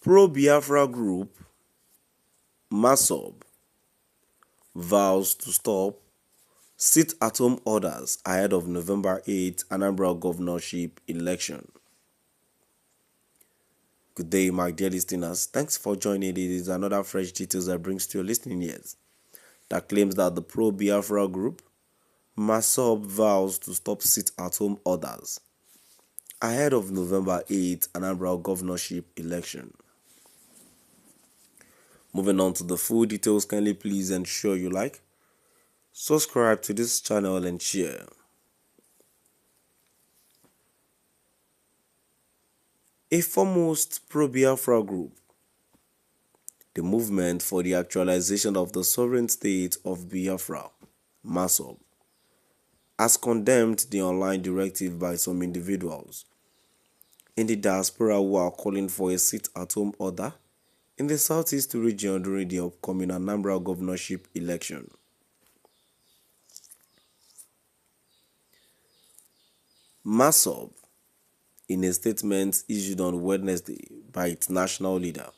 Pro-Biafra group MASSOB vows to stop sit-at-home orders ahead of November 8 Anambra governorship election. Good day, my dear listeners. Thanks for joining. It is another fresh details that brings to your listening ears that claims that the pro-Biafra group MASSOB vows to stop sit-at-home orders ahead of November 8 Anambra governorship election. Moving on to the full details, kindly please ensure you like, subscribe to this channel and share. A foremost pro-Biafra group, the Movement for the Actualization of the Sovereign State of Biafra, MASSOB, has condemned the online directive by some individuals in the diaspora who are calling for a sit-at-home order in the southeast region during the upcoming Anambra governorship election. MASSOB, in a statement issued on Wednesday by its national leader,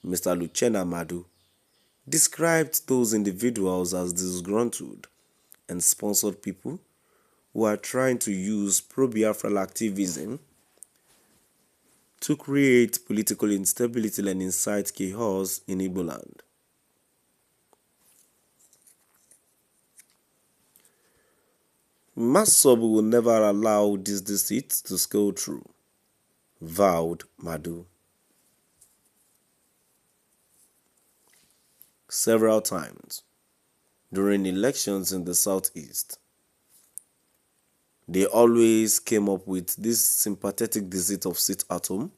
Mr. Lucena Madu, described those individuals as disgruntled and sponsored people who are trying to use pro-Biafra activism to create political instability and incite chaos in Igbo land. MASSOB will never allow this deceit to go through, vowed Madu. Several times during elections in the southeast, they always came up with this sympathetic deceit of sit-at-home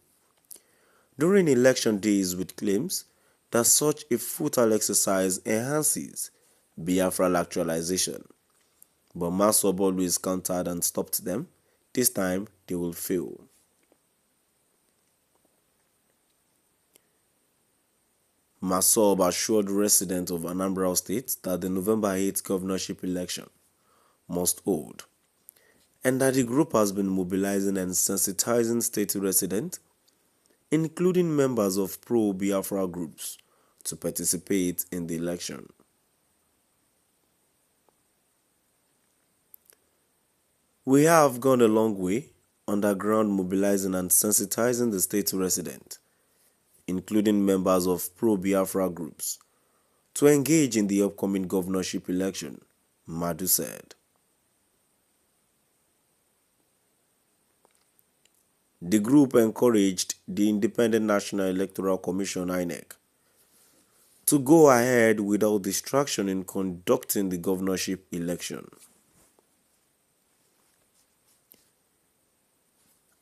during election days with claims that such a futile exercise enhances Biafra actualization. But MASSOB always countered and stopped them. This time, they will fail. MASSOB assured residents of Anambra State that the November 8 governorship election must hold, and that the group has been mobilizing and sensitizing state residents, including members of pro-Biafra groups, to participate in the election. We have gone a long way underground mobilizing and sensitizing the state resident, including members of pro-Biafra groups, to engage in the upcoming governorship election, Madu said. The group encouraged the Independent National Electoral Commission (INEC) to go ahead without distraction in conducting the governorship election.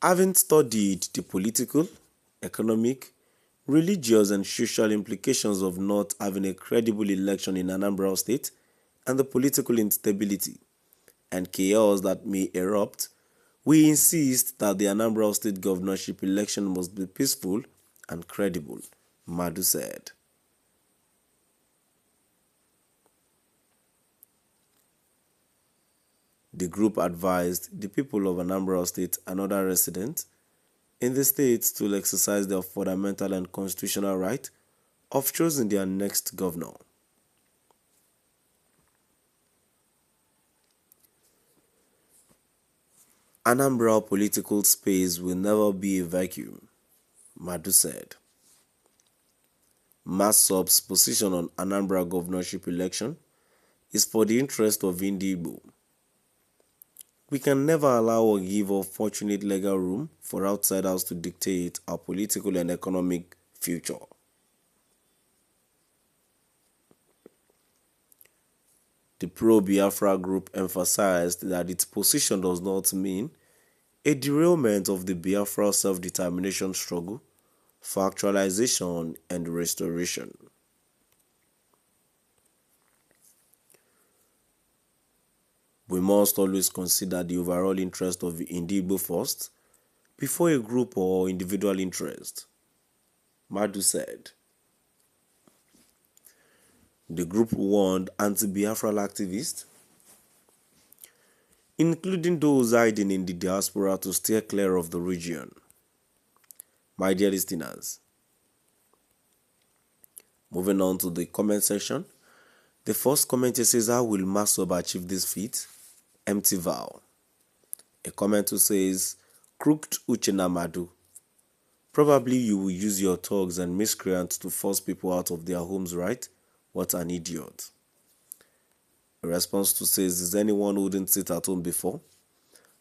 Having studied the political, economic, religious and social implications of not having a credible election in Anambra State and the political instability and chaos that may erupt, we insist that the Anambra State governorship election must be peaceful and credible, Madu said. The group advised the people of Anambra State and other residents in the state to exercise their fundamental and constitutional right of choosing their next governor. Anambra political space will never be a vacuum, Madu said. MASSOB's position on Anambra governorship election is for the interest of Igbo. We can never allow or give unfortunate legal room for outsiders to dictate our political and economic future. The pro-Biafra group emphasized that its position does not mean a derailment of the Biafra self-determination struggle for actualization and restoration. We must always consider the overall interest of the Igbo first, before a group or individual interest, Madu said. The group warned anti-Biafra activists, including those hiding in the diaspora, to steer clear of the region. My dear listeners, Moving on to the comment section. The first comment here says, how will MASSOB achieve this feat? Empty vow. A comment who says, crooked Uchenamadu. Probably you will use your thugs and miscreants to force people out of their homes, right? What an idiot. A response to says, is anyone who didn't sit at home before?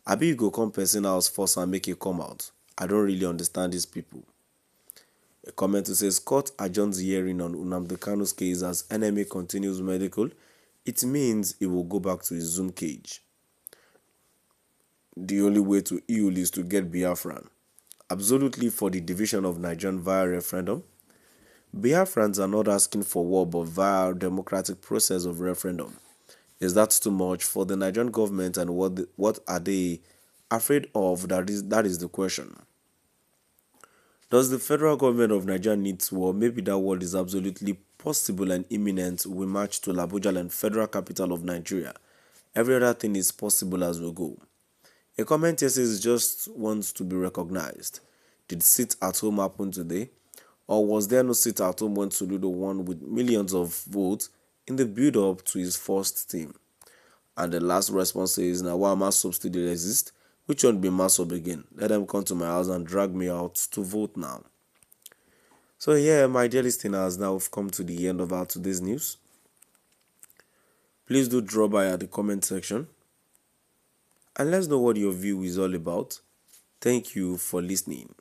Abi you go come person house first and make it come out. I don't really understand these people. A comment who says, court adjourns hearing on Nnamdi Kanu's case as NMA continues medical. It means he will go back to his Zoom cage. The only way to heal is to get Biafran. Absolutely for the division of Nigerian via referendum. Biafrans are not asking for war but via democratic process of referendum. Is that too much for the Nigerian government, and what are they afraid of? That is the question. Does the federal government of Nigeria need war? Maybe that war is absolutely possible and imminent. We march to Abuja and federal capital of Nigeria. Every other thing is possible as we go. A comment here says just wants to be recognized. Did sit at home happen today? Or was there no sit at home when Soludo won with millions of votes in the build-up to his first team? And the last response is, now why MASSOB still exist? Which won't be MASSOB again? Let them come to my house and drag me out to vote now. So yeah, my dear listeners, now we've come to the end of our today's news. Please do drop by at the comment section and let's know what your view is all about. Thank you for listening.